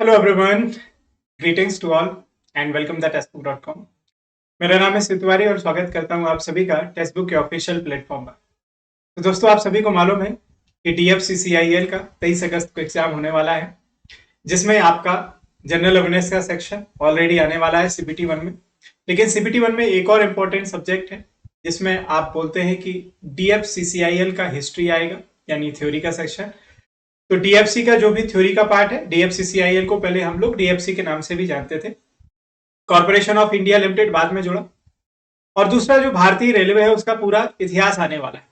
Hello everyone, greetings to all and welcome the textbook dot com. मेरा नाम है शिव तिवारी और स्वागत करता हूं आप सभी का टेक्स्टबुक के ऑफिशियल प्लेटफॉर्म पर। तो दोस्तों, आप सभी को मालूम है कि DFCCIL का 23 अगस्त को एग्जाम होने वाला है, जिसमें आपका जनरल अवेयरनेस का सेक्शन ऑलरेडी आने वाला है CBT 1 में। लेकिन CBT 1 में एक और इम्पोर्टेंट सब्जेक्ट है जिसमें आप बोलते हैं कि DFCCIL का हिस्ट्री आएगा, यानी थ्योरी का सेक्शन। तो DFC का जो भी थ्योरी का पार्ट है, DFCCIL को पहले हम लोग DFC के नाम से भी जानते थे, कॉर्पोरेशन ऑफ इंडिया लिमिटेड बाद में जुड़ा। और दूसरा जो भारतीय रेलवे है उसका पूरा इतिहास आने वाला है,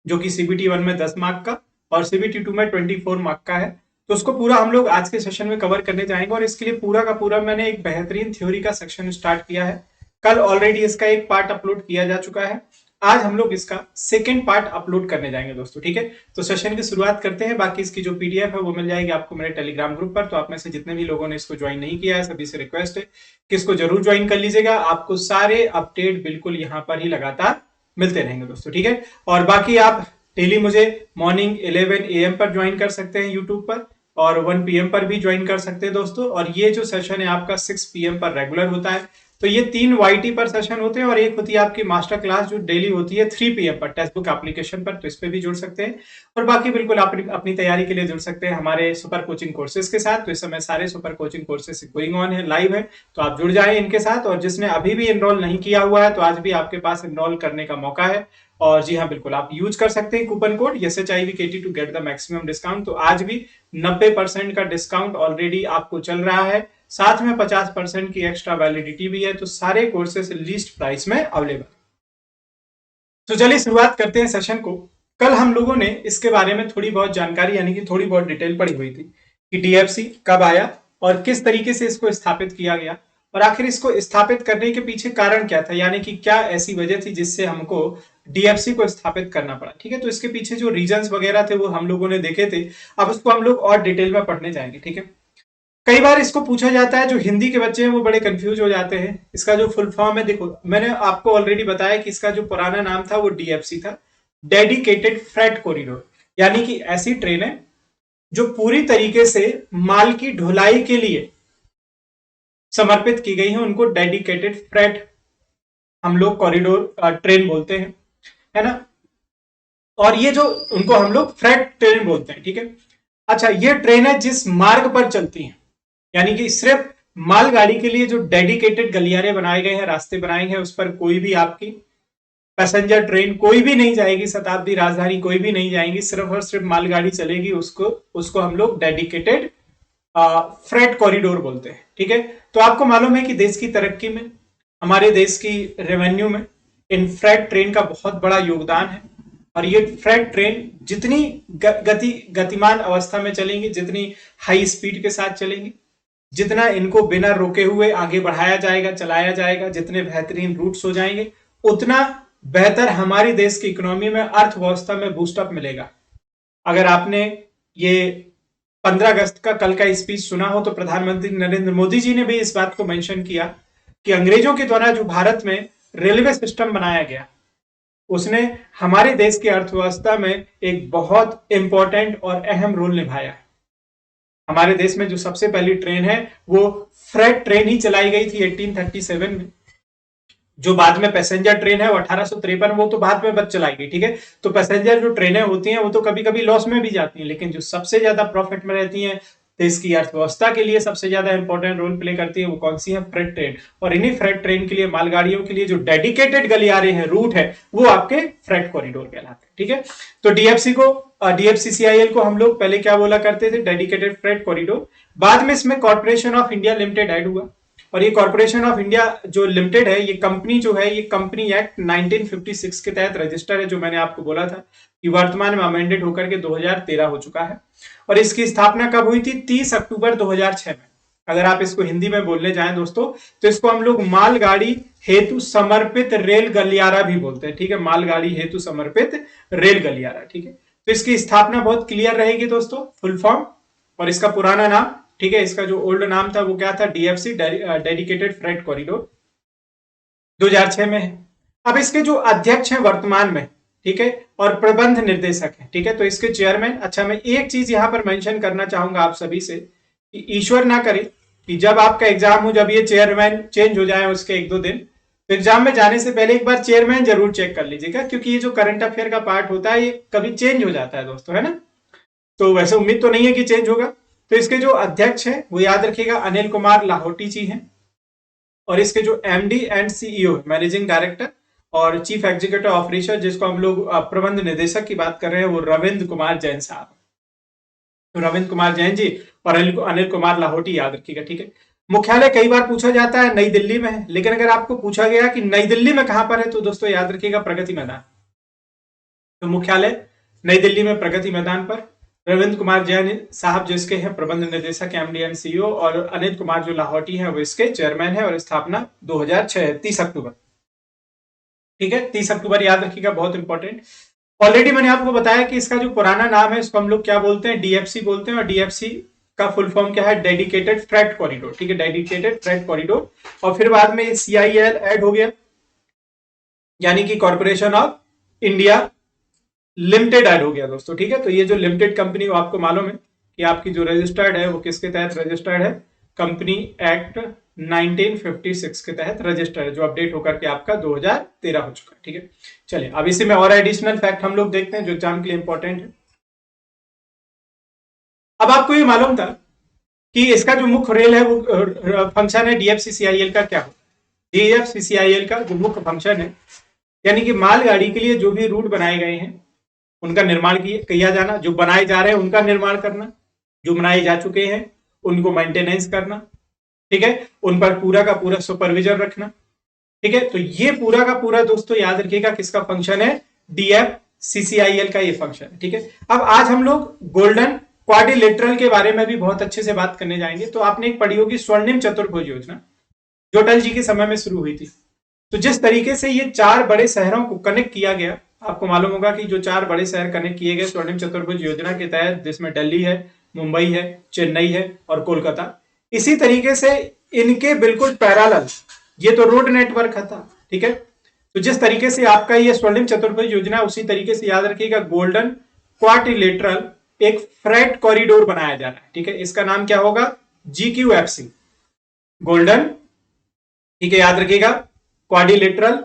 जो कि CBT 1 में 10 मार्क का और CBT 2 में 24 मार्क का है। तो उसको पूरा हम लोग आज के सेशन में कवर करने जाएंगे और इसके लिए पूरा का पूरा मैंने एक बेहतरीन थ्योरी का सेक्शन स्टार्ट किया है। कल ऑलरेडी इसका एक पार्ट अपलोड किया जा चुका है, आज हम लोग इसका सेकेंड पार्ट अपलोड करने जाएंगे दोस्तों। ठीक है, तो सेशन की शुरुआत करते हैं। बाकी इसकी जो PDF है वो मिल जाएगी आपको मेरे टेलीग्राम ग्रुप पर। तो आप में से जितने भी लोगों ने इसको ज्वाइन नहीं किया है, सभी से रिक्वेस्ट है कि इसको जरूर ज्वाइन कर लीजिएगा। आपको सारे अपडेट बिल्कुल यहाँ पर ही लगातार मिलते रहेंगे दोस्तों। ठीक है, और बाकी आप डेली मुझे मॉर्निंग 11 AM पर ज्वाइन कर सकते हैं यूट्यूब पर, और 1 PM पर भी ज्वाइन कर सकते हैं दोस्तों। और ये जो सेशन है आपका 6 PM पर रेगुलर होता है। तो ये 3 YT पर सेशन होते हैं और एक होती है आपकी मास्टर क्लास जो डेली होती है 3 PM पर टेक्स्ट बुक एप्लीकेशन पर। तो इस पे भी जुड़ सकते हैं। और बाकी बिल्कुल आप अपनी तैयारी के लिए जुड़ सकते हैं हमारे सुपर कोचिंग कोर्सेज के साथ। तो इस समय सारे super coaching courses going on है, लाइव है, तो आप जुड़ जाएं इनके साथ। और जिसने अभी भी एनरोल नहीं किया हुआ है तो आज भी आपके पास एनरोल करने का मौका है। और जी हाँ, बिल्कुल आप यूज कर सकते हैं coupon code SHIVKT to get the maximum discount. तो आज भी 90% का डिस्काउंट ऑलरेडी आपको चल रहा है, साथ में 50% की एक्स्ट्रा वैलिडिटी भी है। तो सारे कोर्सेस लीस्ट प्राइस में अवेलेबल। तो चलिए शुरुआत करते हैं सेशन को। कल हम लोगों ने इसके बारे में थोड़ी बहुत जानकारी यानी कि थोड़ी बहुत डिटेल पढ़ी हुई थी कि DFC कब आया और किस तरीके से इसको स्थापित किया गया, और आखिर इसको स्थापित करने के पीछे कारण क्या था, यानी कि क्या ऐसी वजह थी जिससे हमको DFC को स्थापित करना पड़ा। ठीक है, तो इसके पीछे जो रीजंस वगैरह थे वो हम लोगों ने देखे थे। अब उसको हम लोग और डिटेल में पढ़ने जाएंगे। ठीक है, कई बार इसको पूछा जाता है, जो हिंदी के बच्चे हैं वो बड़े कंफ्यूज हो जाते हैं। इसका जो फुल फॉर्म है, देखो मैंने आपको ऑलरेडी बताया कि इसका जो पुराना नाम था वो DFC था, डेडिकेटेड फ्रेट कॉरिडोर। यानी कि ऐसी ट्रेन है जो पूरी तरीके से माल की ढुलाई के लिए समर्पित की गई है, उनको डेडिकेटेड फ्रेट हम लोग कॉरिडोर ट्रेन बोलते हैं, है ना। और ये जो उनको हम लोग फ्रेट ट्रेन बोलते हैं। ठीक है, अच्छा, ये ट्रेन है जिस मार्ग पर चलती है, यानी कि सिर्फ मालगाड़ी के लिए जो डेडिकेटेड गलियारे बनाए गए हैं, रास्ते बनाए हैं, उस पर कोई भी आपकी पैसेंजर ट्रेन कोई भी नहीं जाएगी, शताब्दी राजधानी कोई भी नहीं जाएगी, सिर्फ और सिर्फ मालगाड़ी चलेगी। उसको उसको हम लोग डेडिकेटेड फ्रेट कॉरिडोर बोलते हैं। ठीक है, तो आपको मालूम है कि देश की तरक्की में, हमारे देश की रेवेन्यू में इन फ्रेट ट्रेन का बहुत बड़ा योगदान है। और ये फ्रेट ट्रेन जितनी गतिमान अवस्था में चलेंगी, जितनी हाई स्पीड के साथ चलेंगी, जितना इनको बिना रोके हुए आगे बढ़ाया जाएगा, चलाया जाएगा, जितने बेहतरीन रूट्स हो जाएंगे, उतना बेहतर हमारी देश की इकोनॉमी में, अर्थव्यवस्था में बूस्टअप मिलेगा। अगर आपने ये 15 अगस्त का कल का स्पीच सुना हो तो प्रधानमंत्री नरेंद्र मोदी जी ने भी इस बात को मेंशन किया कि अंग्रेजों के द्वारा जो भारत में रेलवे सिस्टम बनाया गया, उसने हमारे देश की अर्थव्यवस्था में एक बहुत इंपॉर्टेंट और अहम रोल निभाया है। हमारे देश में जो सबसे पहली ट्रेन है वो फ्रेट ट्रेन ही चलाई गई थी 1837 में। जो बाद में पैसेंजर ट्रेन है वो 1853, वो तो बाद में बच चलाई गई। ठीक है, तो पैसेंजर जो ट्रेनें होती हैं वो तो कभी कभी लॉस में भी जाती हैं, लेकिन जो सबसे ज्यादा प्रॉफिट में रहती हैं, देश की अर्थव्यवस्था के लिए सबसे ज्यादा इंपॉर्टेंट रोल प्ले करती है, वो कौन सी है? Freight train. और इन्हीं फ्रेट ट्रेन के लिए, मालगाड़ियों के लिए जो डेडिकेटेड गलियारे हैं, रूट है, वो आपके फ्रेट कॉरिडोर कहलाते हैं। ठीक है, तो DFCCIL को हम लोग पहले क्या बोला करते थे? Dedicated freight corridor. बाद में इसमें corporation of India limited add हुआ, और ये कॉर्पोरेशन ऑफ इंडिया जो लिमिटेड है, ये कंपनी जो है, ये कंपनी एक्ट 1956 के तहत रजिस्टर है, जो मैंने आपको बोला था कि वर्तमान में अमेंडेड होकर के 2013 हो चुका है। और इसकी स्थापना कब हुई थी? 30 अक्टूबर 2006 में। अगर आप इसको हिंदी में बोलने जाएं दोस्तों, तो इसको हम लोग मालगाड़ी हेतु समर्पित रेल गलियारा भी बोलते हैं। ठीक है, मालगाड़ी हेतु समर्पित रेल गलियारा। ठीक है, तो इसकी स्थापना बहुत क्लियर रहेगी दोस्तों, फुल फॉर्म और इसका पुराना नाम। ठीक है, इसका जो ओल्ड नाम था वो क्या था? DFC, डेडिकेटेड फ्रेट कॉरिडोर, 2006 में है। अब इसके जो अध्यक्ष हैं वर्तमान में, ठीक है, और प्रबंध निर्देशक है, ठीक है, तो इसके चेयरमैन। अच्छा, मैं एक चीज यहां पर मेंशन करना चाहूंगा आप सभी से कि ईश्वर ना करे कि जब आपका एग्जाम हो, जब ये चेयरमैन चेंज हो जाए उसके 1-2 दिन, तो एग्जाम में जाने से पहले एक बार चेयरमैन जरूर चेक कर लीजिएगा, क्योंकि ये जो करंट अफेयर का पार्ट होता है ये कभी चेंज हो जाता है दोस्तों, है ना। तो वैसे उम्मीद तो नहीं है कि चेंज होगा। तो इसके जो अध्यक्ष है वो याद रखिएगा अनिल कुमार लाहौटी जी हैं, और इसके जो MD and CEO managing director और चीफ एग्जीक्यूटिव ऑफिसर, जिसको हम लोग प्रबंध निदेशक की बात कर रहे हैं, वो रविंद्र कुमार जैन साहब। तो रविंद्र कुमार जैन जी और अनिल कुमार लाहौटी याद रखिएगा, ठीक है। मुख्यालय कई बार पूछा जाता है नई दिल्ली में है, लेकिन अगर आपको पूछा गया कि नई दिल्ली में कहां पर है, तो दोस्तों याद रखिएगा प्रगति मैदान। तो मुख्यालय नई दिल्ली में प्रगति मैदान पर। रविंद्र कुमार जैन साहब जिसके हैं प्रबंध निदेशक एमडी एंड सीईओ, और अनिल कुमार जो लाहौटी हैं वो इसके चेयरमैन है, और स्थापना 2006 30 अक्टूबर, ठीक है। 30 अक्टूबर याद रखिएगा, बहुत इंपॉर्टेंट। ऑलरेडी मैंने आपको बताया कि इसका जो पुराना नाम है इसको हम लोग क्या बोलते हैं, डीएफसी बोलते हैं, और डीएफसी का फुल फॉर्म क्या है, डेडिकेटेड फ्रेट कॉरिडोर, ठीक है, डेडिकेटेड फ्रेट कॉरिडोर। और फिर बाद में सीआईएल ऐड हो गया, यानी कि corporation of India limited add हो गया दोस्तों, ठीक है। तो ये जो लिमिटेड कंपनी, वो आपको मालूम है कि आपकी जो रजिस्टर्ड है वो किसके तहत रजिस्टर्ड है, कंपनी एक्ट 1956 के तहत रजिस्टर्ड है, जो अपडेट होकर के आपका 2013 हो चुका है, ठीक है। चलिए अब इसी में और एडिशनल फैक्ट हम लोग देखते हैं जो एग्जाम के लिए इंपॉर्टेंट है। अब आपको ये मालूम था कि इसका जो मुख्य रेल है वो फंक्शन है डीएफसीसीआईएल का क्या हो, डीएफसीसीआईएल का जो मुख्य फंक्शन है, यानी कि मालगाड़ी के लिए जो भी रूट बनाए गए हैं उनका निर्माण किया जाना, जो बनाए जा रहे हैं उनका निर्माण करना, जो बनाए जा चुके हैं उनको मेंटेनेंस करना, ठीक है, उन पर पूरा का पूरा सुपरविजन रखना, ठीक है। तो ये पूरा का पूरा दोस्तों याद रखिएगा किसका फंक्शन है, डीएफसीसीआईएल का ये फंक्शन है, ठीक है। अब आज हम लोग गोल्डन क्वाड्रिलेटरल के बारे में भी बहुत अच्छे से बात करने जाएंगे। तो आपने एक पढ़ी होगी स्वर्णिम चतुर्भुज योजना, जो अटल जी के समय में शुरू हुई थी। तो जिस तरीके से ये 4 बड़े शहरों को कनेक्ट किया गया, आपको मालूम होगा कि जो 4 बड़े शहर कनेक्ट किए गए स्वर्णिम चतुर्भुज योजना के तहत, जिसमें दिल्ली है, मुंबई है, चेन्नई है और कोलकाता, इसी तरीके से इनके बिल्कुल पैरेलल ये तो रोड नेटवर्क था, ठीक है। तो जिस तरीके से आपका ये स्वर्णिम चतुर्भुज योजना, उसी तरीके से याद रखिएगा गोल्डन क्वाड्रिलेटरल एक फ्रेट कॉरिडोर बनाया जा रहा है, ठीक है। इसका नाम क्या होगा, GQFC, गोल्डन, ठीक है, याद रखिएगा क्वाड्रिलेटरल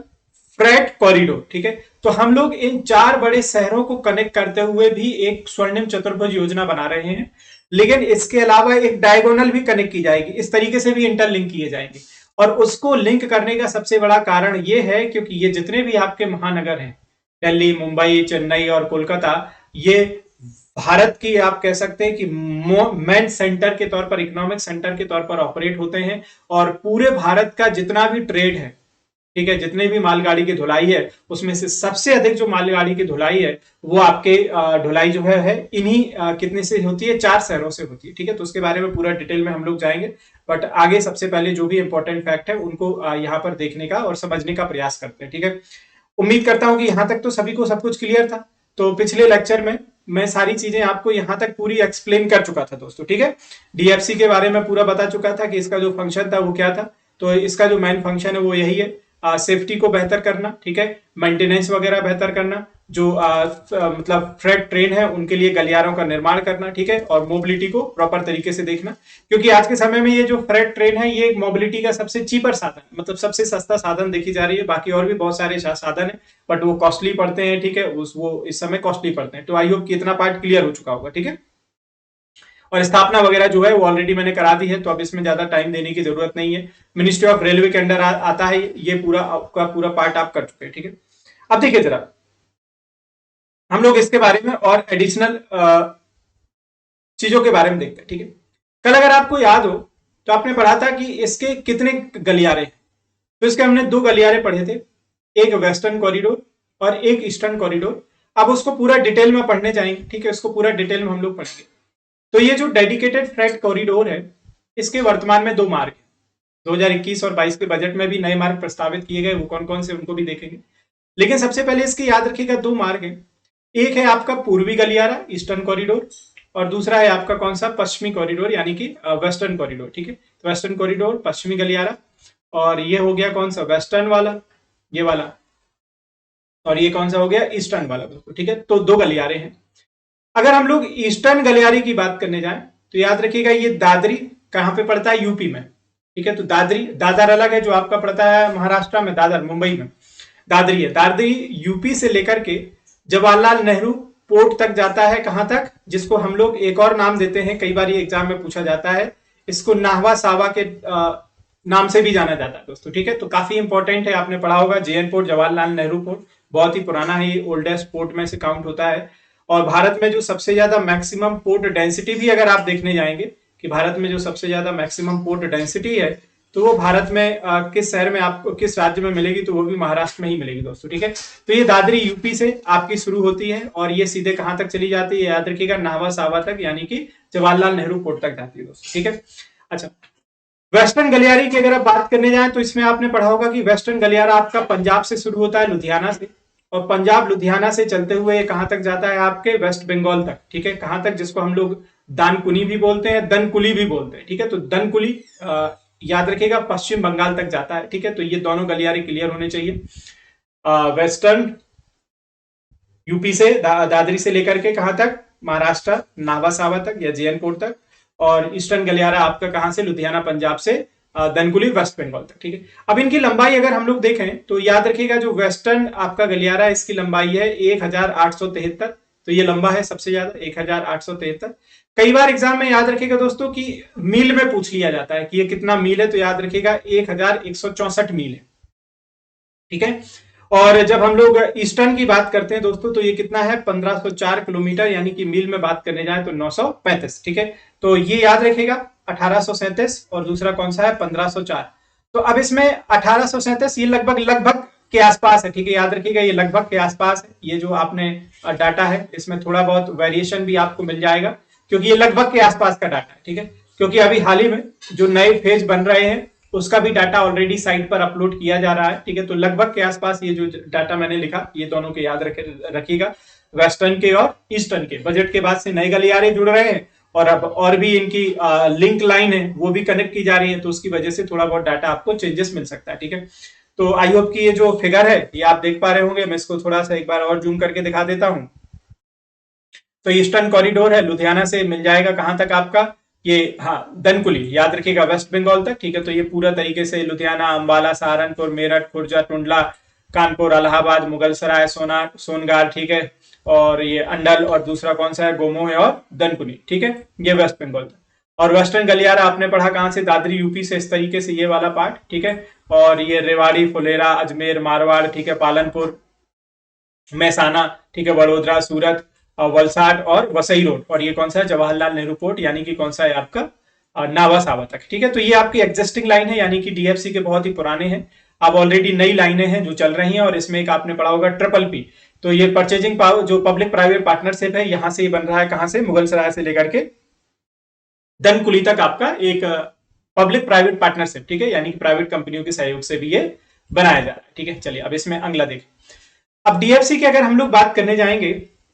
फ्रेट कॉरिडोर, ठीक है। तो हम लोग इन 4 बड़े शहरों को कनेक्ट करते हुए भी एक स्वर्णिम चतुर्भुज योजना बना रहे हैं, लेकिन इसके अलावा एक डायगोनल भी कनेक्ट की जाएगी, इस तरीके से भी इंटरलिंक किए जाएंगे। और उसको लिंक करने का सबसे बड़ा कारण यह है क्योंकि ये जितने भी आपके महानगर हैं, दिल्ली, मुंबई, चेन्नई और कोलकाता, ये भारत की आप कह सकते हैं कि मेन सेंटर के तौर पर, इकोनॉमिक सेंटर के तौर पर ऑपरेट होते हैं। और पूरे भारत का जितना भी ट्रेड है, ठीक है, जितने भी मालगाड़ी की धुलाई है, उसमें से सबसे अधिक जो मालगाड़ी की धुलाई है वो आपके धुलाई जो है इन्हीं कितने से होती है, 4 शहरों से होती है, ठीक है। तो उसके बारे में पूरा डिटेल में हम लोग जाएंगे, बट आगे सबसे पहले जो भी इंपॉर्टेंट फैक्ट है उनको यहाँ पर देखने का और समझने का प्रयास करते हैं, ठीक है। उम्मीद करता हूं कि यहां तक तो सभी को सब कुछ क्लियर था। तो पिछले लेक्चर में मैं सारी चीजें आपको यहां तक पूरी एक्सप्लेन कर चुका था दोस्तों, ठीक है। डीएफसी के बारे में पूरा बता चुका था कि इसका जो फंक्शन था वो क्या था। तो इसका जो मेन फंक्शन है वो यही है, सेफ्टी को बेहतर करना, ठीक है, मेंटेनेंस वगैरह बेहतर करना, जो मतलब फ्रेट ट्रेन है उनके लिए गलियारों का निर्माण करना, ठीक है, और मोबिलिटी को प्रॉपर तरीके से देखना। क्योंकि आज के समय में ये जो फ्रेट ट्रेन है ये मोबिलिटी का सबसे चीपर साधन, मतलब सबसे सस्ता साधन देखी जा रही है। बाकी और भी बहुत सारे साधन है बट वो कॉस्टली पड़ते हैं, ठीक है, वो इस समय कॉस्टली पड़ते हैं। तो आई होप कि इतना पार्ट क्लियर हो चुका होगा, ठीक है। और स्थापना वगैरह जो है वो ऑलरेडी मैंने करा दी है, तो अब इसमें ज्यादा टाइम देने की जरूरत नहीं है। मिनिस्ट्री ऑफ रेलवे के अंडर आता है, ये पूरा आपका पूरा पार्ट आप कर चुके हैं, ठीक है। अब देखिए जरा हम लोग इसके बारे में और एडिशनल चीजों के बारे में देखते हैं, ठीक है। कल अगर आपको याद हो तो आपने पढ़ा था कि इसके कितने गलियारे हैं। तो इसके हमने 2 गलियारे पढ़े थे, एक वेस्टर्न कॉरिडोर और एक ईस्टर्न कॉरिडोर। अब उसको पूरा डिटेल में पढ़ने जाएंगे, ठीक है, उसको पूरा डिटेल में हम लोग पढ़ेंगे। तो ये जो डेडिकेटेड फ्रेट कॉरिडोर है, इसके वर्तमान में 2 मार्ग हैं। 2021 और 22 के बजट में भी नए मार्ग प्रस्तावित किए गए, वो कौन कौन से उनको भी देखेंगे। लेकिन सबसे पहले इसके याद रखिएगा 2 मार्ग हैं। एक है आपका पूर्वी गलियारा ईस्टर्न कॉरिडोर, और दूसरा है आपका कौन सा, पश्चिमी कॉरिडोर, यानी कि वेस्टर्न कॉरिडोर, ठीक है। तो वेस्टर्न कॉरिडोर, पश्चिमी गलियारा, और ये हो गया कौन सा, वेस्टर्न वाला, ये वाला, और ये कौन सा हो गया, ईस्टर्न वाला, ठीक है। तो 2 गलियारे हैं। अगर हम लोग ईस्टर्न गलियारे की बात करने जाएं तो याद रखिएगा ये दादरी कहाँ पे पड़ता है, यूपी में, ठीक है। तो दादर अलग है जो आपका पड़ता है महाराष्ट्र में, दादर मुंबई में दादरी है। दादरी यूपी से लेकर के जवाहरलाल नेहरू पोर्ट तक जाता है, कहां तक, जिसको हम लोग एक और नाम देते हैं, कई बार ये एग्जाम में पूछा जाता है, इसको नाहवा सावा के नाम से भी जाना जाता है दोस्तों, ठीक है। तो काफी इंपॉर्टेंट है, आपने पढ़ा होगा JN port, Jawaharlal Nehru port, बहुत ही पुराना है, ये ओल्डेस्ट पोर्ट में से काउंट होता है। और भारत में जो सबसे ज्यादा मैक्सिमम पोर्ट डेंसिटी भी अगर आप देखने जाएंगे कि भारत में जो सबसे ज्यादा मैक्सिमम पोर्ट डेंसिटी है, तो वो भारत में किस शहर में आपको, किस राज्य में मिलेगी, तो वो भी महाराष्ट्र में ही मिलेगी दोस्तों, ठीक है। तो ये दादरी यूपी से आपकी शुरू होती है और ये सीधे कहां तक चली जाती है, याद रखिएगा नाहवा सावा तक, यानी कि जवाहरलाल नेहरू पोर्ट तक जाती है दोस्तों, ठीक है। अच्छा, वेस्टर्न गलियारे की अगर आप बात करने जाएं तो इसमें आपने पढ़ा होगा कि वेस्टर्न गलियारा आपका पंजाब से शुरू होता है, लुधियाना से, और पंजाब लुधियाना से चलते हुए कहां तक जाता है, आपके वेस्ट बंगाल तक, ठीक है। कहां तक, जिसको हम लोग दानकुनी भी बोलते हैं, दनकुली भी बोलते हैं, ठीक है। तो दनकुली याद रखिएगा पश्चिम बंगाल तक जाता है, ठीक है। तो ये दोनों गलियारे क्लियर होने चाहिए। वेस्टर्न यूपी से दादरी से लेकर के कहां तक, महाराष्ट्र नावा सावा तक या जेएन पोर्ट तक, और ईस्टर्न गलियारा आपका कहां से, लुधियाना पंजाब से दनकुली वेस्ट बंगाल तक, ठीक है। अब इनकी लंबाई अगर हम लोग देखें तो याद रखिएगा जो वेस्टर्न आपका गलियारा इसकी लंबाई है 1873, तो ये लंबा है सबसे ज्यादा 1873। कई बार एग्जाम में याद रखिएगा दोस्तों कि मील में पूछ लिया जाता है कि ये कितना मील है, तो याद रखिएगा 1164 मील है, ठीक है। और जब हम लोग ईस्टर्न की बात करते हैं दोस्तों तो ये कितना है, 1504 किलोमीटर, यानी कि मील में बात करने जाए तो 935, ठीक है। तो ये याद रखिएगा 1837 और दूसरा कौन सा है 1504। तो अब इसमें 1837 ये लगभग के आसपास है, ठीक है। याद रखिएगा ये लगभग के आसपास है, ये जो आपने डाटा है इसमें थोड़ा बहुत वेरिएशन भी आपको मिल जाएगा, क्योंकि ये लगभग के आसपास का डाटा है, ठीक है। क्योंकि अभी हाल ही में जो नए फेज बन रहे हैं उसका भी डाटा ऑलरेडी साइट पर अपलोड किया जा रहा है, ठीक है। तो लगभग के आसपास ये जो डाटा मैंने लिखा, ये दोनों के याद रखिएगा, वेस्टर्न के और ईस्टर्न के। बजट के बाद से नए गलियारे जुड़ रहे हैं और अब और भी इनकी लिंक लाइन है वो भी कनेक्ट की जा रही है, तो उसकी वजह से थोड़ा बहुत डाटा आपको चेंजेस मिल सकता है, ठीक है। तो आई होप कि ये जो फिगर है ये आप देख पा रहे होंगे, मैं इसको थोड़ा सा एक बार और जूम करके दिखा देता हूं। तो ईस्टर्न कॉरिडोर है, लुधियाना से मिल जाएगा कहां तक आपका, ये हाँ दनकुली, याद रखिएगा वेस्ट बंगाल तक, ठीक है। तो ये पूरा तरीके से लुधियाना, अंबाला, सहारनपुर, मेरठ, खुर्जा, टुंडला, कानपुर, इलाहाबाद, मुगलसराय, सोनगार, ठीक है। और ये अंडल, और दूसरा कौन सा है, गोमोह और दनकुनी, ठीक है। ये वेस्ट बंगाल तक। और वेस्टर्न गलियारा आपने पढ़ा कहां से, दादरी यूपी से, इस तरीके से ये वाला पार्ट, ठीक है। और ये रेवाड़ी, फुलेरा, अजमेर, मारवाड़, ठीक है, पालनपुर, महसाना, ठीक है, वडोदरा, सूरत, वलसाड और वसई रोड, और ये कौन सा है, जवाहरलाल नेहरू पोर्ट, यानी कि कौन सा है आपका नावा सावा तक, ठीक है। तो ये आपकी एग्जिस्टिंग लाइन है, यानी कि डीएफसी के बहुत ही पुराने हैं। अब ऑलरेडी नई लाइनें हैं जो चल रही हैं, और इसमें एक आपने पढ़ा होगा ट्रिपल पी, तो ये परचेजिंग पावर जो पब्लिक प्राइवेट पार्टनरशिप है, यहां से ही बन रहा है, कहां से, मुगलसराय से लेकर के दनकुली तक आपका एक पब्लिक प्राइवेट पार्टनरशिप, ठीक है, यानी कि प्राइवेट कंपनियों के सहयोग से भी ये बनाया जा रहा है, ठीक है। चलिए अब इसमें अगला देखें। अब डीएफसी की अगर हम लोग बात करने जाएंगे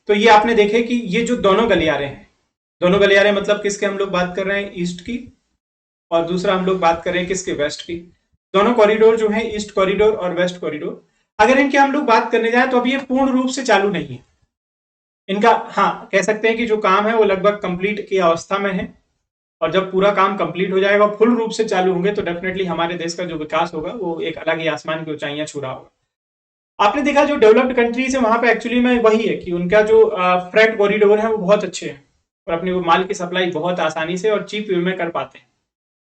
तो ये आपने देखे कि ये जो दोनों गलियारे हैं, दोनों गलियारे मतलब किसके हम लोग बात कर रहे हैं, ईस्ट की, और दूसरा हम लोग बात कर रहे हैं किसके, वेस्ट की। दोनों कॉरिडोर जो है, ईस्ट कॉरिडोर और वेस्ट कॉरिडोर, अगर इनकी हम लोग बात करने जाए तो अभी ये पूर्ण रूप से चालू नहीं है इनका, हाँ कह सकते हैं कि जो काम है वो लगभग कंप्लीट की अवस्था में है, और जब पूरा काम कंप्लीट हो जाएगा, फुल रूप से चालू होंगे, तो डेफिनेटली हमारे देश का जो विकास होगा वो एक अलग ही आसमान की ऊंचाइयां छू रहा होगा। आपने देखा जो डेवलप्ड कंट्रीज है वहां पे एक्चुअली में वही है कि उनका जो फ्रेट कॉरिडोर है वो बहुत अच्छे हैं, और अपनी वो माल की सप्लाई बहुत आसानी से और चीप वे में कर पाते हैं,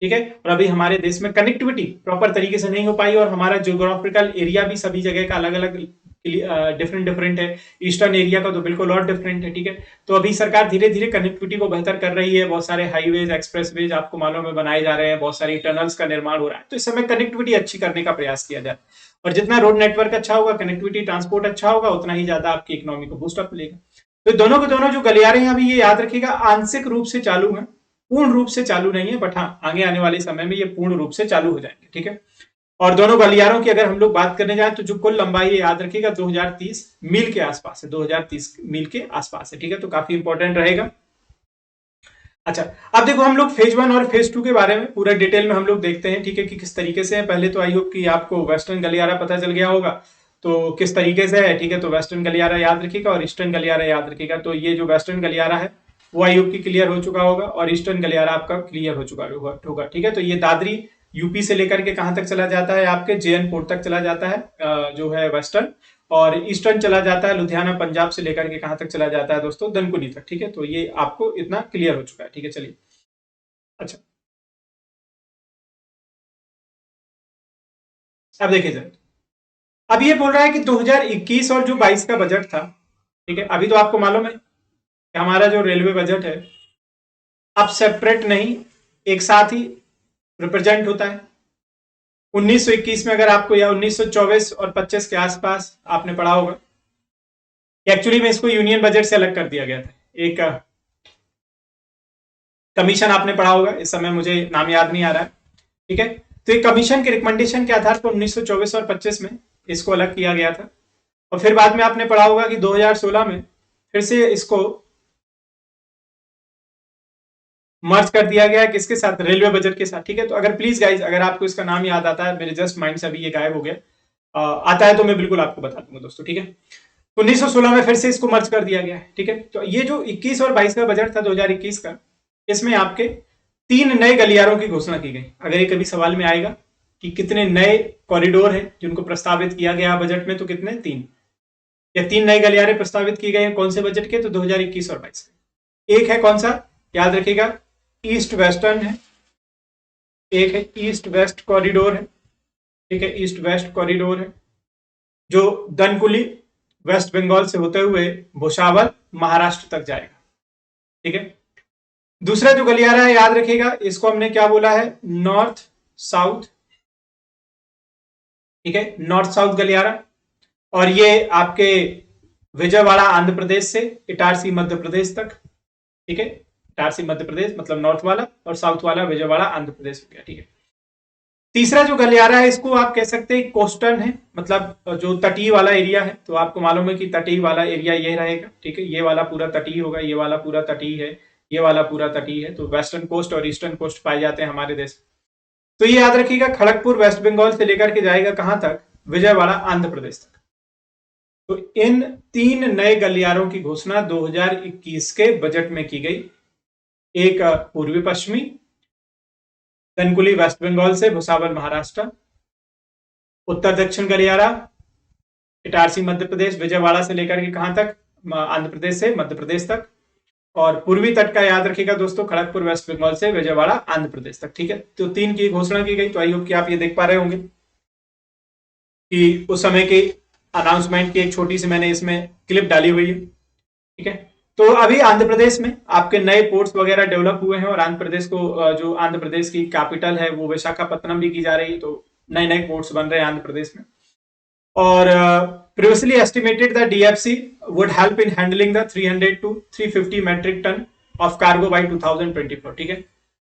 ठीक है। और अभी हमारे देश में कनेक्टिविटी प्रॉपर तरीके से नहीं हो पाई, और हमारा ज्योग्राफिकल एरिया भी सभी जगह का अलग अलग डिफरेंट है। ईस्टर्न एरिया का तो बिल्कुल और डिफरेंट है, ठीक है। तो अभी सरकार धीरे धीरे कनेक्टिविटी को बेहतर कर रही है, बहुत सारे हाईवेज, एक्सप्रेसवेज आपको मालूम है बनाए जा रहे हैं, बहुत सारी टनल्स का निर्माण हो रहा है, तो इस समय कनेक्टिविटी अच्छी करने का प्रयास किया जाए, और जितना रोड नेटवर्क अच्छा होगा, कनेक्टिविटी ट्रांसपोर्ट अच्छा होगा, उतना ही ज्यादा आपकी इकोनॉमी को बूस्ट अप मिलेगा। तो दोनों के दोनों जो गलियारे हैं अभी ये याद रखिएगा आंशिक रूप से चालू है, पूर्ण रूप से चालू नहीं है, बट हाँ आगे आने वाले समय में ये पूर्ण रूप से चालू हो जाएंगे, ठीक है। और दोनों गलियारों की अगर हम लोग बात करने जाए तो जो कुल लंबाई है याद रखिएगा 2030 मील के आसपास है, 2030 मील के आसपास है, ठीक है। तो काफी इंपॉर्टेंट रहेगा। अच्छा, अब देखो हम लोग फेज 1 और फेज 2 के बारे में पूरा डिटेल में हम लोग देखते हैं, ठीक है, कि किस तरीके से है। पहले तो आई होप कि आपको वेस्टर्न गलियारा पता चल गया होगा, तो किस तरीके से है, ठीक है। तो वेस्टर्न गलियारा याद रखिएगा और ईस्टर्न गलियारा याद रखिएगा। तो ये जो वेस्टर्न गलियारा है वो आई होप की क्लियर हो चुका होगा, और ईस्टर्न गलियारा आपका क्लियर हो चुका होगा। ठीक है, तो ये दादरी यूपी से लेकर के कहां तक चला जाता है, आपके जेएन पोर्ट तक चला जाता है, जो है वेस्टर्न, और ईस्टर्न चला जाता है लुधियाना पंजाब से लेकर के कहां तक चला जाता है दोस्तों, दनकुनी तक। ठीक है, तो ये आपको इतना क्लियर हो चुका है। ठीक है, चलिए अच्छा, अब देखिए सर, अब ये बोल रहा है कि 2021 और जो 22 का बजट था, ठीक है, अभी तो आपको मालूम है कि हमारा जो रेलवे बजट है अब सेपरेट नहीं, एक साथ ही रिप्रेजेंट होता है। 1921 में अगर आपको, या 1924 और 25 के आसपास आपने पढ़ा होगा, एक्चुअली में इसको यूनियन बजट से अलग कर दिया गया था। एक कमीशन आपने पढ़ा होगा, इस समय मुझे नाम याद नहीं आ रहा है। ठीक है, तो एक कमीशन के रिकमेंडेशन के आधार पर 1924 और 25 में इसको अलग किया गया था, और फिर बाद में आपने पढ़ा होगा कि 2016 में फिर से इसको मर्ज कर दिया गया है, किसके साथ, रेलवे बजट के साथ। ठीक है, तो अगर प्लीज गाइज, अगर आपको इसका नाम याद आता है, मेरे जस्ट माइंड से अभी ये गायब हो गया, आता है तो मैं बिल्कुल आपको बता दूंगा दोस्तों। ठीक है, 1916 में फिर से इसको मर्ज कर दिया गया है। ठीक है, तो ये जो 21 और 22 का बजट था 2021 का, इसमें आपके 3 नए गलियारों की घोषणा की गई। अगर ये कभी सवाल में आएगा कि कितने नए कॉरिडोर हैं जिनको प्रस्तावित किया गया बजट में, तो कितने, 3, या 3 नए गलियारे प्रस्तावित किए गए हैं कौन से बजट के, तो 2021 और 22 के। एक है कौन सा, याद रखिएगा, ईस्ट वेस्टर्न है, एक है ईस्ट वेस्ट कॉरिडोर है। ठीक है, ईस्ट वेस्ट कॉरिडोर है जो दनकुली वेस्ट बंगाल से होते हुए भुसावल महाराष्ट्र तक जाएगा। ठीक है, दूसरा जो गलियारा है, याद रखिएगा, इसको हमने क्या बोला है, नॉर्थ साउथ। ठीक है, नॉर्थ साउथ गलियारा, और ये आपके विजयवाड़ा आंध्र प्रदेश से इटारसी मध्य प्रदेश तक। ठीक है, इटारसी मध्य प्रदेश मतलब नॉर्थ वाला, और साउथ वाला विजयवाड़ा आंध्र प्रदेश हो गया। ठीक है, तीसरा जो गलियारा है, इसको आप कह सकते हैं कोस्टर्न है, मतलब जो तटीय वाला एरिया है। तो आपको मालूम है कि तटीय वाला एरिया ये रहेगा। ठीक है, ये वाला पूरा तटीय होगा, ये वाला पूरा तटीय है, ये वाला पूरा तटीय है। तो वेस्टर्न कोस्ट और ईस्टर्न कोस्ट पाए जाते हैं हमारे देश में। तो ये याद रखिएगा, खड़गपुर वेस्ट बंगाल से लेकर के जाएगा कहां तक, विजयवाड़ा आंध्र प्रदेश तक। तो इन 3 नए गलियारों की घोषणा 2021 के बजट में की गई। एक पूर्वी पश्चिमी, दनकुली वेस्ट बंगाल से भुसावल महाराष्ट्र, उत्तर दक्षिण गलियारा इटारसी मध्य प्रदेश विजयवाड़ा से लेकर के कहां तक, आंध्र प्रदेश से मध्य प्रदेश तक, और पूर्वी तट का याद रखिएगा दोस्तों, खड़गपुर वेस्ट बंगाल से विजयवाड़ा आंध्र प्रदेश तक। ठीक है, तो 3 की घोषणा की गई। तो आई होप कि आप ये देख पा रहे होंगे कि उस समय की अनाउंसमेंट की एक छोटी सी मैंने इसमें क्लिप डाली हुई है। ठीक है, तो अभी आंध्र प्रदेश में आपके नए पोर्ट्स वगैरह डेवलप हुए हैं, और आंध्र प्रदेश को, जो आंध्र प्रदेश की कैपिटल है वो विशाखापत्तनम भी की जा रही है। तो नए नए पोर्ट्स बन रहे हैं आंध्र प्रदेश में, और previously estimated the DFC would help in handling the 300 to 350 metric ton of cargo by 2024। ठीक है,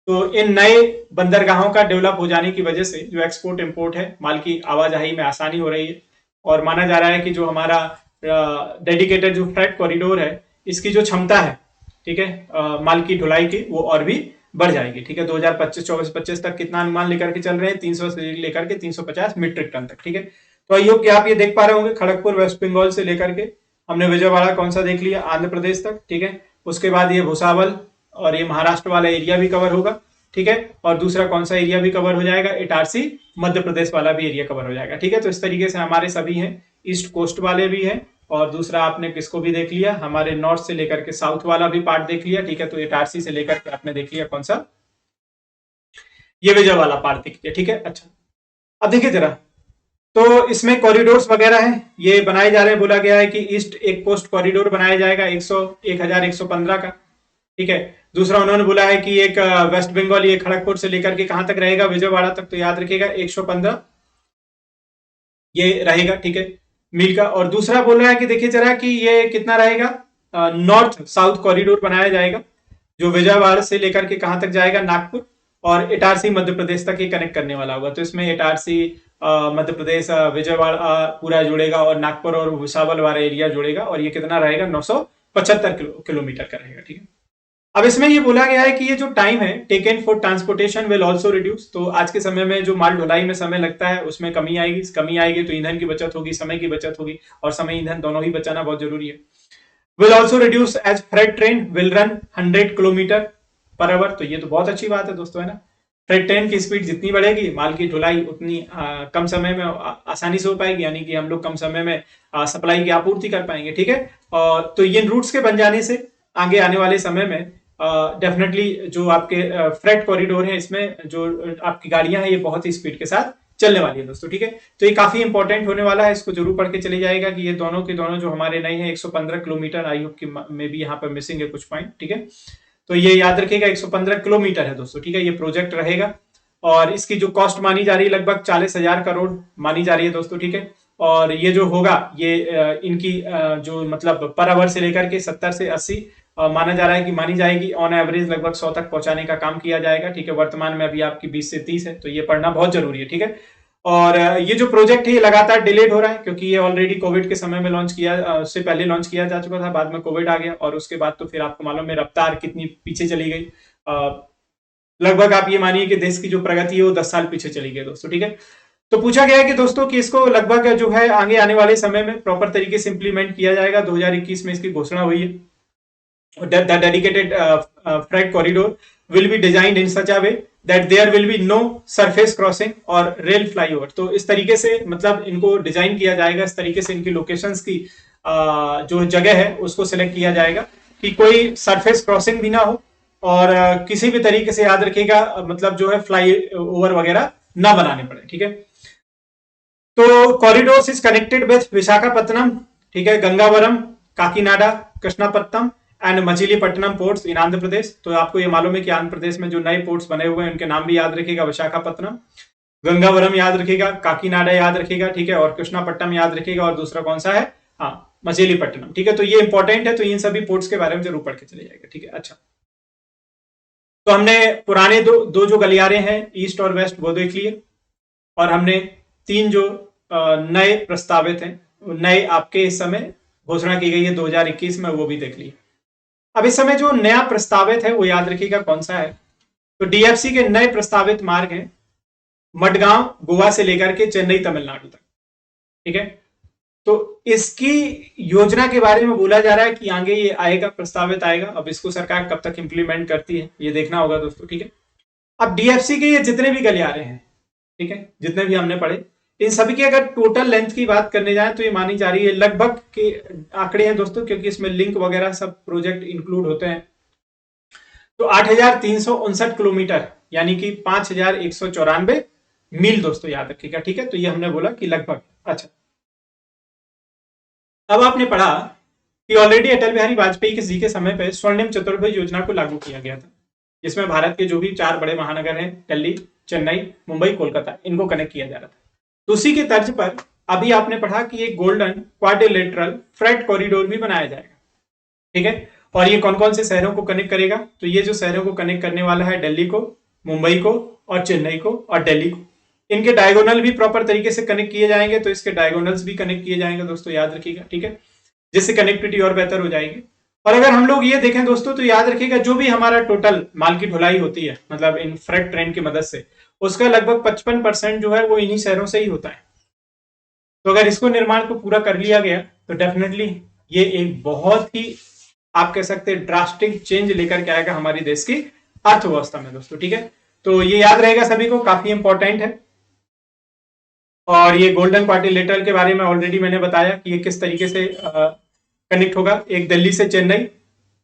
तो इन नए बंदरगाहों का डेवलप हो जाने की वजह से जो एक्सपोर्ट इंपोर्ट है, माल की आवाजाही में आसानी हो रही है, और माना जा रहा है कि जो हमारा डेडिकेटेड जो फ्रेट कॉरिडोर है, इसकी जो क्षमता है, ठीक है, माल की ढुलाई की, वो और भी बढ़ जाएगी। ठीक है, 2024-25 तक कितना अनुमान लेकर के चल रहे हैं, 300 से लेकर के 350 मीट्रिक टन तक। ठीक है, तो आई होप कि आप ये देख पा रहे होंगे, खड़गपुर वेस्ट बंगाल से लेकर के हमने विजयवाड़ा कौन सा देख लिया, आंध्र प्रदेश तक। ठीक है, उसके बाद ये भुसावल और ये महाराष्ट्र वाला एरिया भी कवर होगा। ठीक है, और दूसरा कौन सा एरिया भी कवर हो जाएगा, इटारसी मध्य प्रदेश वाला भी एरिया कवर हो जाएगा। ठीक है, तो इस तरीके से हमारे सभी हैं, ईस्ट कोस्ट वाले भी हैं, और दूसरा आपने किसको भी देख लिया, हमारे नॉर्थ से लेकर के साउथ वाला भी पार्ट देख लिया। ठीक है, तो इटारसी से लेकर के आपने देख लिया कौन सा, ये विजय वाला पार्ट देख लिया। ठीक है, अच्छा, अब देखिए जरा, तो इसमें कॉरिडोर्स वगैरह हैं, ये बनाए जा रहे हैं। बोला गया है कि ईस्ट एक कोस्ट कॉरिडोर बनाया जाएगा 1115 का। ठीक है, दूसरा उन्होंने बोला है कि एक वेस्ट बंगाल, ये खड़गपुर से लेकर के कहां तक रहेगा, विजयवाड़ा तक। तो याद रखिएगा 115 ये रहेगा। ठीक है, मील का। और दूसरा बोल रहा है कि देखिए जरा कि ये कितना रहेगा, नॉर्थ साउथ कॉरिडोर बनाया जाएगा, जो विजयवाड़ा से लेकर के कहां तक जाएगा, नागपुर और इटारसी मध्य प्रदेश तक ये कनेक्ट करने वाला होगा। तो इसमें इटारसी मध्य प्रदेश, विजयवाड़ा पूरा जुड़ेगा, और नागपुर और भुसावल वाला एरिया जुड़ेगा, और ये कितना रहेगा, 975 किलोमीटर का रहेगा। ठीक है, अब इसमें ये बोला गया है कि ये जो टाइम है taken for transportation will also reduce. तो आज के समय में जो माल ढुलाई में समय लगता है उसमें कमी आएगी तो ईंधन की बचत होगी, समय की बचत होगी, और समय ईंधन दोनों ही बचाना बहुत जरूरी है। Will also reduce as freight train will run 100 kilometre per hour. तो ये तो बहुत अच्छी बात है दोस्तों, है ना। फ्रेट ट्रेन की स्पीड जितनी बढ़ेगी, माल की ढुलाई उतनी कम समय में आसानी से हो पाएगी, यानी कि हम लोग कम समय में सप्लाई की आपूर्ति कर पाएंगे, ठीक है। और तो ये रूट्स के बन जाने से आगे आने वाले समय में डेफिनेटली जो आपके फ्रेट कॉरिडोर है, इसमें जो आपकी गाड़ियां हैं ये बहुत ही स्पीड के साथ चलने वाली है दोस्तों, ठीक है। तो ये काफी इंपॉर्टेंट होने वाला है, इसको जरूर पढ़ के चले जाएगा कि ये दोनों के दोनों जो हमारे नए हैं 115 किलोमीटर, आई होप की में भी यहाँ पर मिसिंग है कुछ पॉइंट, ठीक है। तो ये याद रखिएगा 115 किलोमीटर है दोस्तों, ठीक है, ये प्रोजेक्ट रहेगा। और इसकी जो कॉस्ट मानी जा रही है लगभग 40,000 करोड़ मानी जा रही है दोस्तों, ठीक है। और ये जो होगा ये इनकी जो मतलब पर आवर से लेकर के 70 से 80 माना जा रहा है कि मानी जाएगी, ऑन एवरेज लगभग 100 तक पहुंचाने का काम किया जाएगा, ठीक है। वर्तमान में अभी आपकी 20 से 30 है, तो ये पढ़ना बहुत जरूरी है, ठीक है। और ये जो प्रोजेक्ट है ये लगातार डिलेड हो रहा है, क्योंकि ये ऑलरेडी कोविड के समय में लॉन्च किया, उससे पहले लॉन्च किया जा चुका था, बाद में कोविड आ गया, और उसके बाद तो फिर आपको मालूम है रफ्तार कितनी पीछे चली गई। लगभग आप ये मानिए कि देश की जो प्रगति है वो 10 साल पीछे चली गई दोस्तों, ठीक है। तो पूछा गया है कि दोस्तों कि इसको लगभग जो है आगे आने वाले समय में प्रॉपर तरीके से इंप्लीमेंट किया जाएगा। 2021 में इसकी घोषणा हुई है। The dedicated freight corridor will be designed in such a way that there will be no surface crossing और रेल फ्लाईओवर। तो इस तरीके से मतलब इनको डिजाइन किया जाएगा, इस तरीके से इनकी लोकेशंस की जो जगह है उसको सिलेक्ट किया जाएगा कि कोई सरफेस क्रॉसिंग भी ना हो, और किसी भी तरीके से याद रखिएगा मतलब जो है फ्लाई ओवर वगैरह ना बनाने पड़े, ठीक है। तो corridors is connected with Visakhapatnam, ठीक है, Gangavaram, Kakinada, Krishnapatnam and Machilipatnam ports in Andhra Pradesh. तो आपको ये मालूम है कि आंध्र प्रदेश में जो नए पोर्ट्स बने हुए हैं उनके नाम भी याद रखिएगा, विशाखापत्तनम, गंगावरम याद रखिएगा, काकीनाडा याद रखिएगा, ठीक है, और कृष्णापट्टनम याद रखिएगा, और दूसरा कौन सा है, हाँ, मछलीपट्टनम, ठीक है। तो ये इंपॉर्टेंट है, तो इन सभी पोर्ट्स के बारे में जरूर पढ़ के चले जाएगा, ठीक है। अच्छा, तो हमने पुराने दो जो गलियारे हैं ईस्ट और वेस्ट वो देख लिए, और हमने 3 जो नए प्रस्तावित हैं, नए आपके इस समय घोषणा की गई है 2021 में, वो भी देख लिए। अब इस समय जो नया प्रस्तावित है वो याद रखिएगा कौन सा है। तो डीएफसी के नए प्रस्तावित मार्ग हैं मडगांव गोवा से लेकर के चेन्नई तमिलनाडु तक, ठीक है। तो इसकी योजना के बारे में बोला जा रहा है कि आगे ये आएगा, प्रस्तावित आएगा। अब इसको सरकार कब तक इंप्लीमेंट करती है ये देखना होगा दोस्तों, ठीक है। अब डीएफसी के ये जितने भी गलियारे हैं, ठीक है, जितने भी हमने पढ़े, इन सभी की अगर टोटल लेंथ की बात करने जाए तो ये मानी जा रही है लगभग के आंकड़े हैं दोस्तों, क्योंकि इसमें लिंक वगैरह सब प्रोजेक्ट इंक्लूड होते हैं। तो 8,359 किलोमीटर यानी कि 5,194 मील दोस्तों याद रखिएगा, ठीक है। तो ये हमने बोला कि लगभग। अच्छा, अब आपने पढ़ा कि ऑलरेडी अटल बिहारी वाजपेयी जी के समय पर स्वर्णिम चतुर्भुज योजना को लागू किया गया था, जिसमें भारत के जो भी 4 बड़े महानगर हैं, दिल्ली, चेन्नई, मुंबई, कोलकाता, इनको कनेक्ट किया जा रहा था। तो उसी के तर्ज पर अभी आपने पढ़ा कि एक गोल्डन क्वाड्रिलेटरल फ्रेट कॉरिडोर भी बनाया जाएगा, ठीक है। और ये कौन कौन से शहरों को कनेक्ट करेगा? तो ये जो शहरों को कनेक्ट करने वाला है, दिल्ली को, मुंबई को, और चेन्नई को, और दिल्ली को, इनके डायगोनल भी प्रॉपर तरीके से कनेक्ट किए जाएंगे। तो इसके डायगोनल्स भी कनेक्ट किए जाएंगे दोस्तों, याद रखिएगा, ठीक है, जिससे कनेक्टिविटी और बेहतर हो जाएगी। और अगर हम लोग ये देखें दोस्तों तो याद रखिएगा जो भी हमारा टोटल माल की ढुलाई होती है मतलब इन फ्रेट ट्रेन की मदद से, उसका लगभग 55% जो है वो इन्हीं शहरों से ही होता है। तो अगर इसको निर्माण को पूरा कर लिया गया तो डेफिनेटली ये एक बहुत ही आप कह सकते हैं ड्रास्टिक चेंज लेकर के आएगा हमारी देश की अर्थव्यवस्था में दोस्तों, ठीक है। तो ये याद रहेगा सभी को, काफी इंपॉर्टेंट है। और ये गोल्डन क्वाड्रिलेटरल के बारे में ऑलरेडी मैंने बताया कि ये किस तरीके से कनेक्ट होगा, एक दिल्ली से चेन्नई,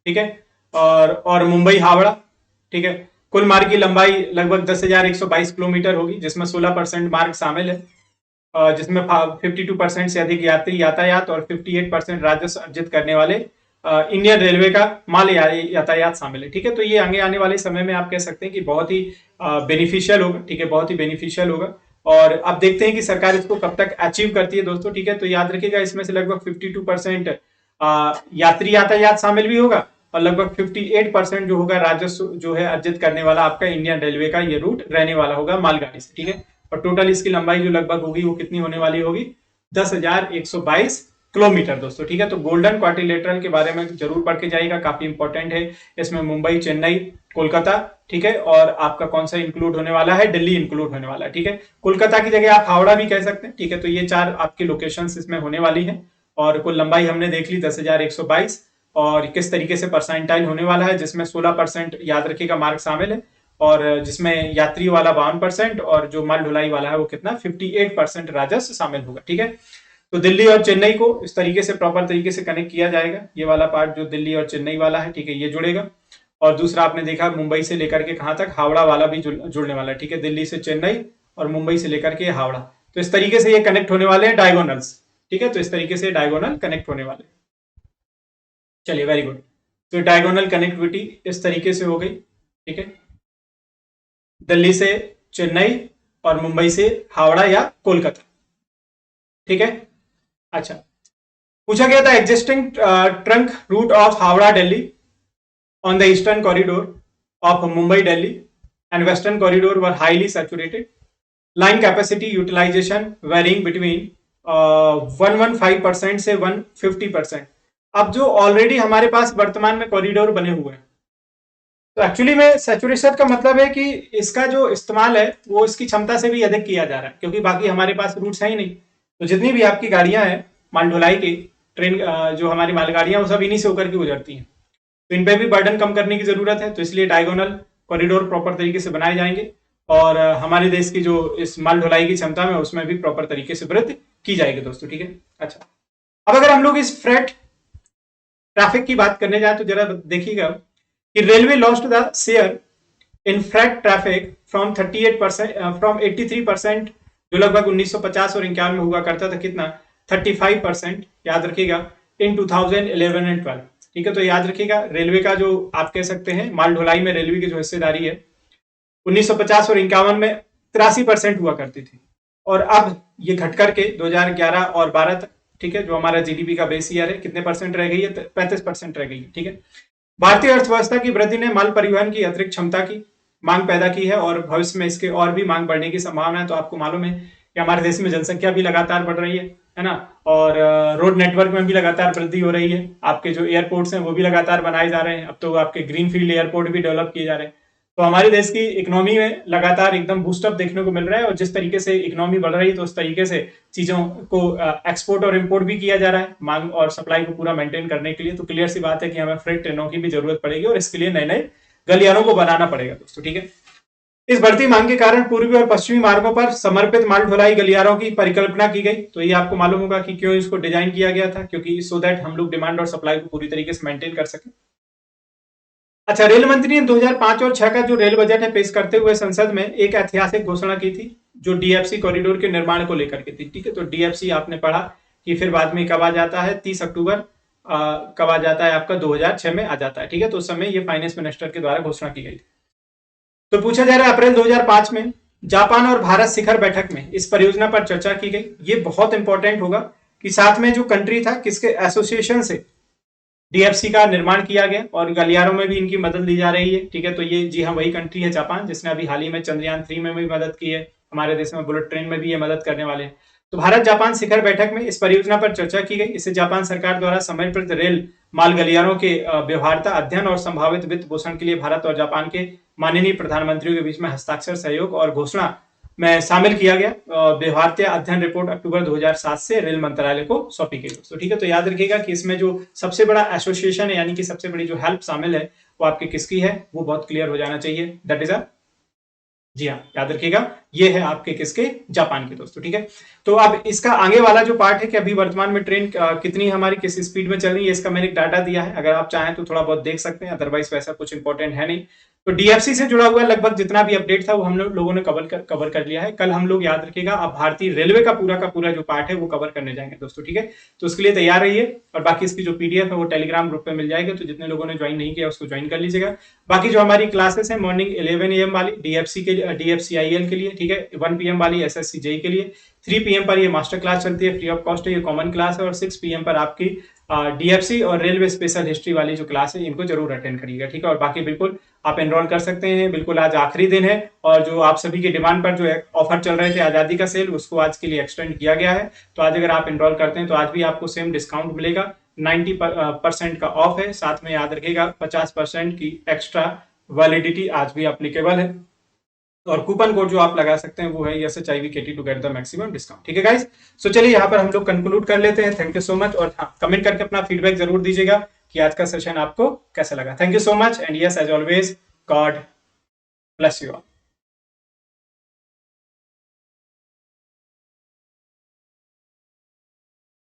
ठीक है, और मुंबई हावड़ा, ठीक है। कुल मार्ग की लंबाई लगभग 10,122 किलोमीटर होगी, जिसमें 16% मार्ग शामिल है, जिसमें 52% से अधिक यात्री यातायात और 58% राजस्व अर्जित करने वाले इंडियन रेलवे का माल यातायात शामिल है, ठीक है। तो ये आगे आने वाले समय में आप कह सकते हैं कि बहुत ही बेनिफिशियल होगा, ठीक है, बहुत ही बेनिफिशियल होगा। और अब देखते हैं कि सरकार इसको कब तक अचीव करती है दोस्तों, ठीक है। तो याद रखिएगा इसमें से लगभग 52% यात्री यातायात शामिल भी होगा, और लगभग 58% जो होगा राजस्व जो है अर्जित करने वाला आपका इंडियन रेलवे का ये रूट रहने वाला होगा मालगाड़ी से, ठीक है। और टोटल इसकी लंबाई जो लगभग होगी वो कितनी होने वाली होगी, 10,122 किलोमीटर दोस्तों, ठीक है। तो गोल्डन क्वाड्रिलेटरल के बारे में जरूर पढ़ के जाइएगा, काफी इंपॉर्टेंट है। इसमें मुंबई, चेन्नई, कोलकाता, ठीक है, और आपका कौन सा इंक्लूड होने वाला है, दिल्ली इंक्लूड होने वाला है, ठीक है। कोलकाता की जगह आप हावड़ा भी कह सकते हैं, ठीक है। तो ये 4 आपकी लोकेशंस इसमें होने वाली हैं, और कुल लंबाई हमने देख ली 10,122, और किस तरीके से परसेंटाइल होने वाला है, जिसमें 16% याद रखिएगा मार्क शामिल है, और जिसमें यात्री वाला 52% और जो माल ढुलाई वाला है वो कितना 58% राजस्व शामिल होगा। ठीक है, तो दिल्ली और चेन्नई को इस तरीके से प्रॉपर तरीके से कनेक्ट किया जाएगा। ये वाला पार्ट जो दिल्ली और चेन्नई वाला है, ठीक है, ये जुड़ेगा। और दूसरा आपने देखा मुंबई से लेकर के कहां तक, हावड़ा वाला भी जुड़ने वाला है। ठीक है, दिल्ली से चेन्नई और मुंबई से लेकर के हावड़ा, तो इस तरीके से ये कनेक्ट होने वाले हैं डायगोनल्स। ठीक है, तो इस तरीके से डायगोनल कनेक्ट होने वाले। चलिए, वेरी गुड। तो डायगोनल कनेक्टिविटी इस तरीके से हो गई। ठीक है, दिल्ली से चेन्नई और मुंबई से हावड़ा या कोलकाता। ठीक है, अच्छा, पूछा गया था existing trunk route of Howrah Delhi on the eastern corridor of Mumbai Delhi and western corridor were highly saturated, line capacity utilisation varying between 115% से 150%। अब जो ऑलरेडी हमारे पास वर्तमान में कॉरिडोर बने हुए हैं, तो एक्चुअली में सैचुरेशन का मतलब है कि इसका जो इस्तेमाल है वो इसकी क्षमता से भी अधिक किया जा रहा है, क्योंकि बाकी हमारे पास रूट्स है ही नहीं। तो जितनी भी आपकी गाड़ियां हैं माल ढुलाई की, ट्रेन जो हमारी मालगाड़ियां, वो सब इन्हीं से होकर के गुजरती हैं, तो इन पे भी बर्डन कम करने की जरूरत है। तो इसलिए डायगोनल कॉरिडोर प्रॉपर तरीके से बनाए जाएंगे, और हमारे देश की जो इस माल ढुलाई की क्षमता में उसमें भी प्रॉपर तरीके से वृद्धि की जाएगी दोस्तों। ठीक है, अच्छा, अब अगर हम लोग इस फ्रेट ट्रैफिक की बात करने जाए तो जरा देखिएगा कि railway lost the share in freight traffic from 38% from 83%, जो लगभग 1950 और 51 में हुआ करता था, कितना 35%, याद रखिएगा, इन 2011 एंड 12। ठीक है, तो याद रखिएगा रेलवे का जो आप कह सकते हैं माल ढुलाई में रेलवे की जो हिस्सेदारी है 1950 और 51 में 83% हुआ करती थी, और अब ये घट करके 2011 और 12 तक, ठीक है, जो हमारा जीडीपी का बेस ईयर है, कितने परसेंट रह गई है, 35% रह गई है। ठीक है, भारतीय अर्थव्यवस्था की वृद्धि ने माल परिवहन की अतिरिक्त क्षमता की मांग पैदा की है, और भविष्य में इसके और भी मांग बढ़ने की संभावना है। तो आपको मालूम है कि हमारे देश में जनसंख्या भी लगातार बढ़ रही है ना, और रोड नेटवर्क में भी लगातार वृद्धि हो रही है। आपके जो एयरपोर्ट्स हैं वो भी लगातार बनाए जा रहे हैं, अब तो आपके ग्रीनफील्ड एयरपोर्ट भी डेवलप किए जा रहे हैं। तो हमारे देश की इकोनॉमी में लगातार एकदम बूस्टअप देखने को मिल रहा है, और जिस तरीके से इकोनॉमी बढ़ रही है तो उस तरीके से चीजों को एक्सपोर्ट और इंपोर्ट भी किया जा रहा है, मांग और सप्लाई को पूरा मेंटेन करने के लिए। तो क्लियर सी बात है कि हमें फ्रेट ट्रेनों की भी जरूरत पड़ेगी, और इसके लिए नए नए गलियारों को बनाना पड़ेगा दोस्तों। ठीक है, इस बढ़ती मांग के कारण पूर्वी और पश्चिमी मार्गों पर समर्पित माल ढुलाई गलियारों की परिकल्पना की गई। तो ये आपको मालूम होगा कि क्यों इसको डिजाइन किया गया था, क्योंकि सो दैट हम लोग डिमांड और सप्लाई को पूरी तरीके से मेंटेन कर सकें। अच्छा, रेल मंत्री ने 2005 और 6 का जो रेल बजट है पेश करते हुए संसद में एक ऐतिहासिक घोषणा की थी, जो डीएफसी कॉरिडोर के निर्माण को लेकर के थी। ठीक है, तो डीएफसी आपने पढ़ा कि फिर बाद में कब आ जाता है, 30 अक्टूबर कब आ जाता है आपका 2006 में आ जाता है। ठीक है, तो उस समय ये फाइनेंस मिनिस्टर के द्वारा घोषणा की गई थी। तो पूछा जा रहा है अप्रैल 2005 में जापान और भारत शिखर बैठक में इस परियोजना पर चर्चा की गई। ये बहुत इंपॉर्टेंट होगा कि साथ में जो कंट्री था, किसके एसोसिएशन से डीएफसी का निर्माण किया गया, और गलियारों में भी इनकी मदद ली जा रही है। ठीक है, तो ये जी हाँ वही कंट्री है जापान, जिसने अभी हाल ही में चंद्रयान 3 में भी मदद की है, हमारे देश में बुलेट ट्रेन में भी ये मदद करने वाले हैं। तो भारत जापान शिखर बैठक में इस परियोजना पर चर्चा की गई। इसे जापान सरकार द्वारा समर्पित रेल माल गलियारों के व्यवहार्यता अध्ययन और संभावित वित्त पोषण के लिए भारत और जापान के माननीय प्रधानमंत्रियों के बीच में हस्ताक्षर, सहयोग और घोषणा में शामिल किया गया। व्यवहार्यता अध्ययन रिपोर्ट अक्टूबर 2007 से रेल मंत्रालय को सौंपी गई दोस्तों। ठीक है, तो याद रखिएगा कि इसमें जो सबसे बड़ा एसोसिएशन है, यानी कि सबसे बड़ी जो हेल्प शामिल है, वो आपकी किसकी है, वो बहुत क्लियर हो जाना चाहिए। दैट इज जी हाँ, याद रखिएगा ये है आपके किसके, जापान के दोस्तों। ठीक है, तो अब इसका आगे वाला जो पार्ट है कि अभी वर्तमान में ट्रेन कितनी हमारी किस स्पीड में चल रही है, इसका मैंने एक डाटा दिया है, अगर आप चाहें तो थोड़ा बहुत देख सकते हैं, अदरवाइज वैसा कुछ इंपॉर्टेंट है नहीं। तो डीएफसी से जुड़ा हुआ लगभग जितना भी अपडेट था वो हम लोगों ने कवर कर लिया है। कल हम लोग, याद रखिएगा, अब भारतीय रेलवे का पूरा जो पार्ट है वो कवर करने जाएंगे दोस्तों। ठीक है, तो उसके लिए तैयार रहिए, और बाकी इसकी जो पीडीएफ है वो टेलीग्राम ग्रुप पे मिल जाएगा, तो जितने लोगों ने ज्वाइन नहीं किया उसको ज्वाइन कर लीजिएगा। बाकी जो हमारी क्लासेस है मॉर्निंग 11 AM वाली डीएफसी के लिए, डीएफसीआईएल के लिए, ठीक है, 1 PM वाली एसएससी जेई के लिए, 3 PM पर ये मास्टर क्लास चलती है, फ्री ऑफ कॉस्ट है, ये कॉमन क्लास है, और 6 PM पर आपकी डीएफसी और रेलवे स्पेशल हिस्ट्री वाली जो क्लास है इनको जरूर अटेंड करिएगा। ठीक है, और बाकी बिल्कुल आप एनरोल कर सकते हैं, बिल्कुल आज आखिरी दिन है, और जो आप सभी की डिमांड पर जो ऑफर चल रहे थे आजादी का सेल, उसको आज के लिए एक्सटेंड किया गया है। तो आज अगर आप एनरोल करते हैं तो आज भी आपको सेम डिस्काउंट मिलेगा, 90% का ऑफ है, साथ में याद रखिएगा 50% की एक्स्ट्रा वैलिडिटी आज भी एप्लीकेबल है, और कूपन कोड जो आप लगा सकते हैं वो है SHIVKT to get the maximum discount. ठीक है गाइस, सो चलिए यहाँ पर हम लोग कंक्लूड कर लेते हैं। थैंक यू सो मच, और हाँ, कमेंट करके अपना फीडबैक जरूर दीजिएगा कि आज का सेशन आपको कैसा लगा। Thank you so much and yes as always God bless you all.